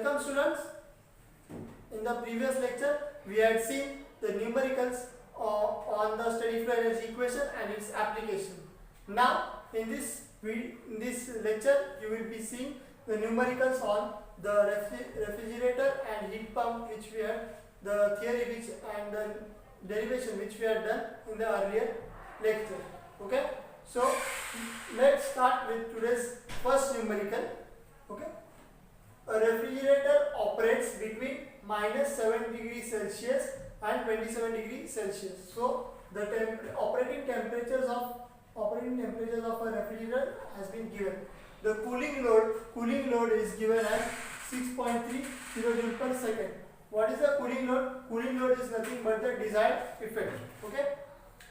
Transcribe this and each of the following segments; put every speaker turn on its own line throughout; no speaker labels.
Welcome students. In the previous lecture we had seen the numericals on the steady flow energy equation and its application. Now in this lecture you will be seeing the numericals on the refrigerator and heat pump, which we had the theory which and the derivation which we had done in the earlier lecture. Okay, so let's start with today's first numerical. Okay, a refrigerator operates between -7 degrees Celsius and 27 degrees Celsius. So the operating temperatures of a refrigerator has been given. The cooling load is given as 6.3 kilojoule per second. What is the cooling load? Cooling load is nothing but the desired effect. Okay.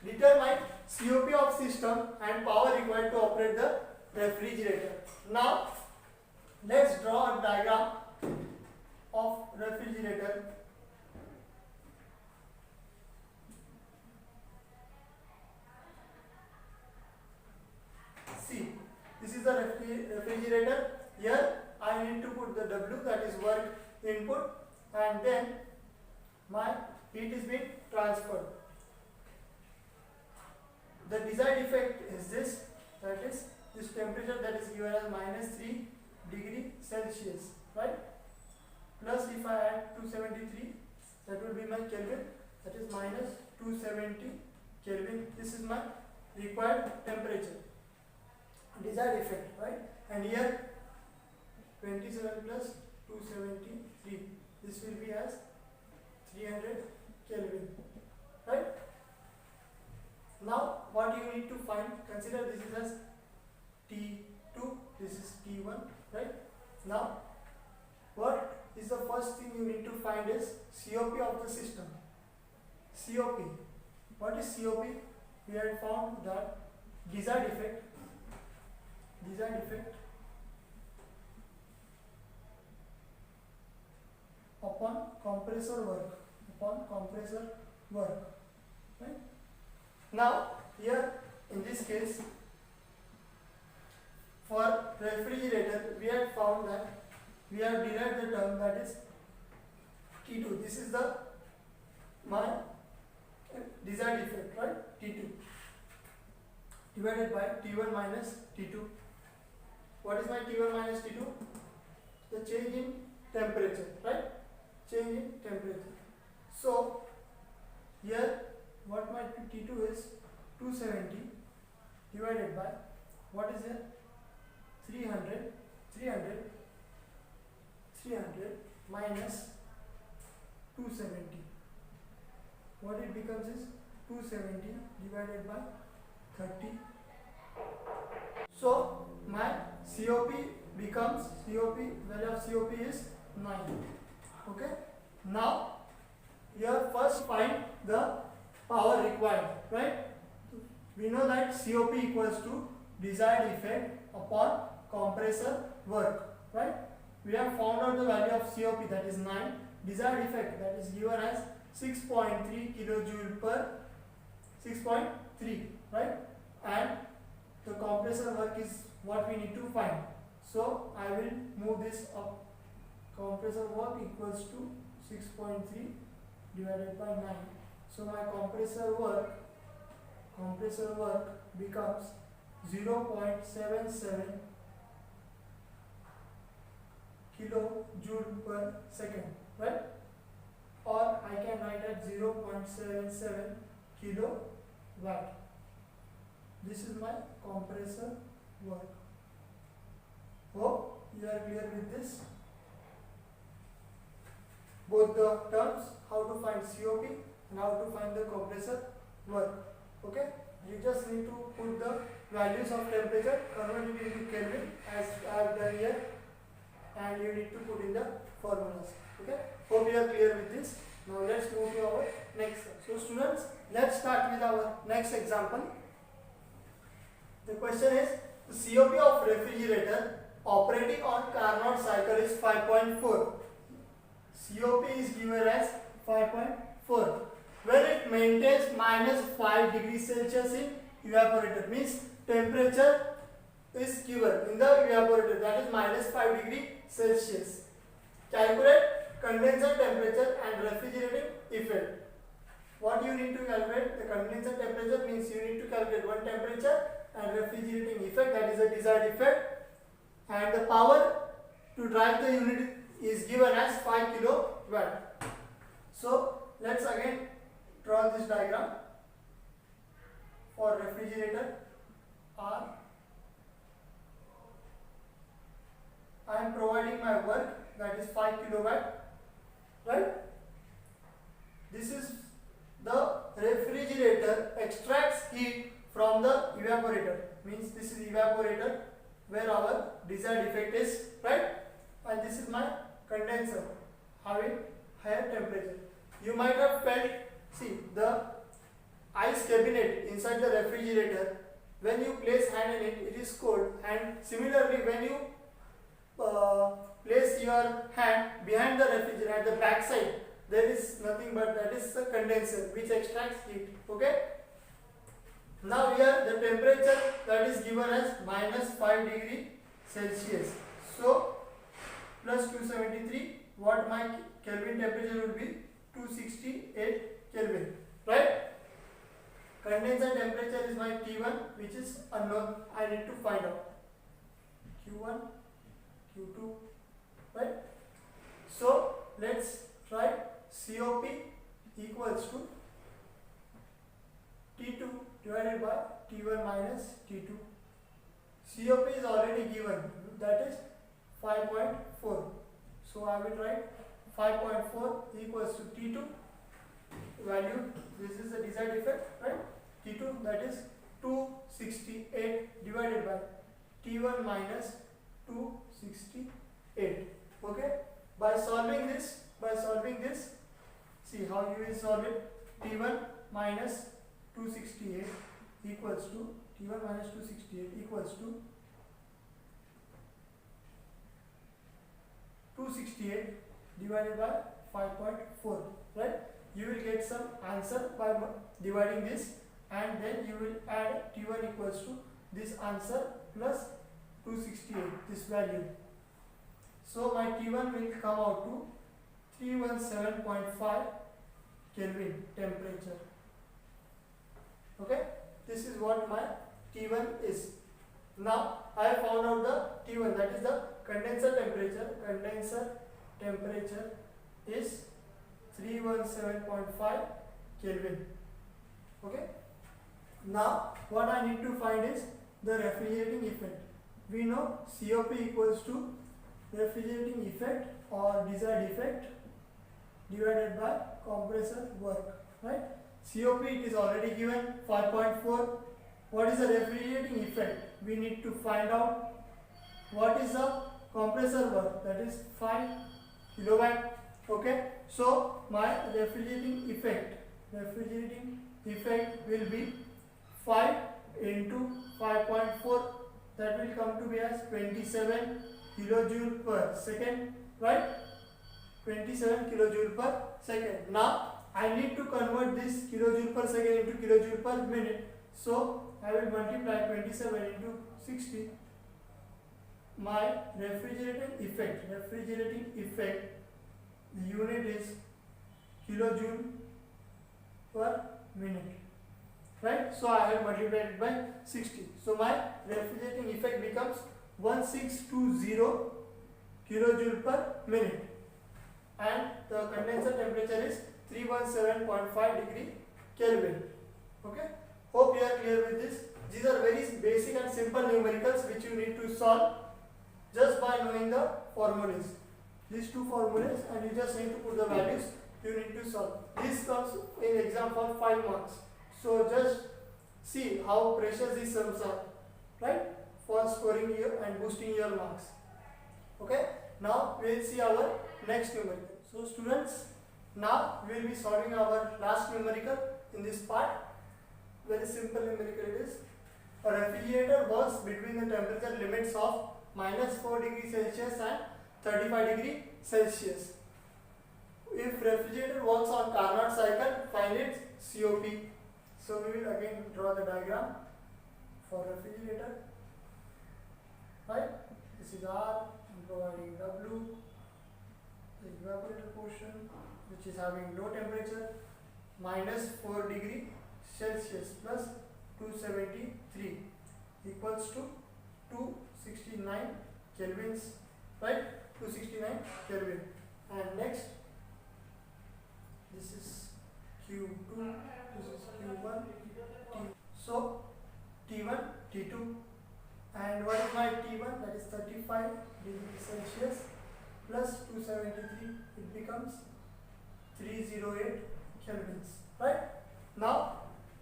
Determine COP of system and power required to operate the refrigerator. Now let's draw a diagram of refrigerator. See, this is the refrigerator. Here I need to put the W, that is work input, and then my heat is being transferred. The desired effect is this, that is this temperature that is given as -3 degree Celsius, right? Plus if I add 273, that will be my Kelvin, that is -270 Kelvin. This is my required temperature, desired effect, right? And here 27 plus 273, this will be as 300 Kelvin, right? Now what you need to find, consider this is as T2, this is T1, right? Now what is the first thing you need to find is COP of the system. COP, what is COP? We had found that desired effect upon compressor work, right? Now here in this case for refrigerator we had found that we have derived the term that is T2. This is the my desired effect, right? T2 divided by T1 minus T2. What is my T1 minus T2? The change in temperature, right? Change in temperature. So here what my T2 is 270 divided by what is here 300 minus 270. What it becomes is 270 divided by 30. So my COP becomes value of COP is 9. Okay. Now here first find the power required, right? We know that COP equals to desired effect upon compressor work, right? We have found out the value of COP, that is 9. Desired effect, that is given as 6.3 kilojoule per 6.3, right? And the compressor work is what we need to find. So I will move this up. Compressor work equals to 6.3 divided by 9. So my compressor work becomes 0.77 kilojoule per second, right? Or I can write at 0.77 kilowatt. This is my compressor work. Hope you are clear with this. Both the terms, how to find COP and how to find the compressor work. Okay, you just need to put the values of temperature, convert it into Kelvin as I have done here, and you need to put in the formulas. Okay, hope you are clear with this. Now let's move to our next. So students, let's start with our next example. The question is the COP of refrigerator operating on Carnot cycle is 5.4. COP is given as 5.4. When it maintains -5 degrees Celsius in evaporator, means temperature is given in the evaporator, that is -5 degrees Celsius. calculate condenser temperature and refrigerating effect. What you need to calculate? The condenser temperature means you need to calculate one temperature, and refrigerating effect, that is a desired effect, and the power to drive the unit is given as 5 kilowatt. So let's again draw this diagram for refrigerator R. I am providing my work, that is 5 kilowatt, right? This is the refrigerator extracts heat from the evaporator, means this is evaporator where our desired effect is, right? And this is my condenser having higher temperature. You might have felt, see, the ice cabinet inside the refrigerator, when you place hand in it, it is cold, and similarly when you place your hand behind the refrigerator at the back side, there is nothing but that is the condenser which extracts heat. Okay. Now here the temperature that is given as -5 degree Celsius. So plus 273, what my Kelvin temperature would be? 268 Kelvin, right? Condenser temperature is my T1, which is unknown. I need to find out Q1, Q2, right? So let's try. COP equals to T2 divided by T1 minus T2. COP is already given, that is 5.4. So I will write 5.4 equals to T2 value. This is the desired effect, right? T2, that is 268 divided by T1 minus 268. Okay. By solving this, see how you will solve it. T1 minus 268 equals to T1 minus 268 equals to 268 divided by 5.4, right? You will get some answer by dividing this, and then you will add T1 equals to this answer plus 268, this value. So my T1 will come out to 317.5 Kelvin temperature. Okay, this is what my T1 is. Now I have found out the T1, that is the condenser temperature. Condenser temperature is 317.5 Kelvin. Okay. Now what I need to find is the refrigerating effect. We know COP equals to refrigerating effect or desired effect divided by compressor work, right? COP it is already given 5.4. What is the refrigerating effect? We need to find out what is the compressor work, that is 5 kilowatt. Okay, so my refrigerating effect will be 5 into 5.4, that will come to be as 27 kilojoule per second, right? 27 kilojoule per second. Now I need to convert this kilojoule per second into kilojoule per minute. So I will multiply 27 into 60. My refrigerating effect, the unit is kilojoule per minute, right? So I have multiplied it by 60. So my refrigerating effect becomes 1620 kilojoule per minute, and the condenser temperature is 317.5 degree Kelvin. Okay, hope you are clear with this. These are very basic and simple numericals which you need to solve just by knowing the formulas. These two formulas, and you just need to put the values you need to solve. This comes in exam for 5 marks. So just see how precious these sums are, right, for scoring your and boosting your marks. Okay, now we will see our next numerical. So students, now we will be solving our last numerical in this part. Very simple numerical it is. A refrigerator works between the temperature limits of -4 degrees Celsius and 35 degrees Celsius. If refrigerator works on Carnot cycle, find its COP. So we will again draw the diagram for refrigerator. Right? This is R, I'm providing W, evaporator portion, which is having low temperature, minus 4 degree Celsius plus 273 equals to 269 kelvins, right? 269 Kelvin. And next, this is Q2, this is Q1, T. So T1, T2, and what is my T1? That is 35 degrees Celsius plus 273. It becomes 308 kelvins, right? Now,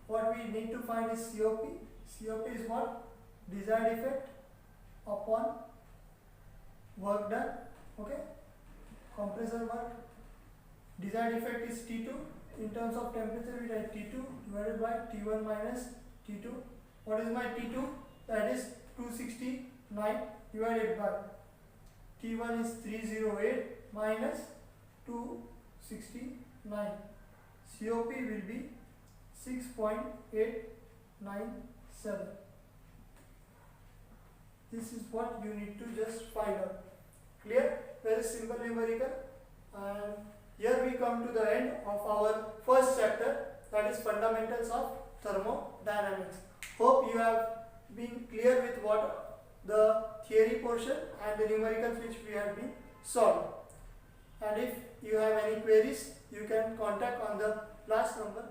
what we need to find is COP. COP is what? Desired effect upon work done. Okay, compressor work. Desired effect is T2. In terms of temperature, we write T2 divided by T1 minus T2. What is my T2? That is 269 divided by T1 is 308 minus 269. COP will be 6.897. This is what you need to just find out. Clear? Very simple numerical. And here we come to the end of our first chapter, that is fundamentals of thermodynamics. Hope you have been clear with what the theory portion and the numericals which we have been solved. And if you have any queries, you can contact on the last number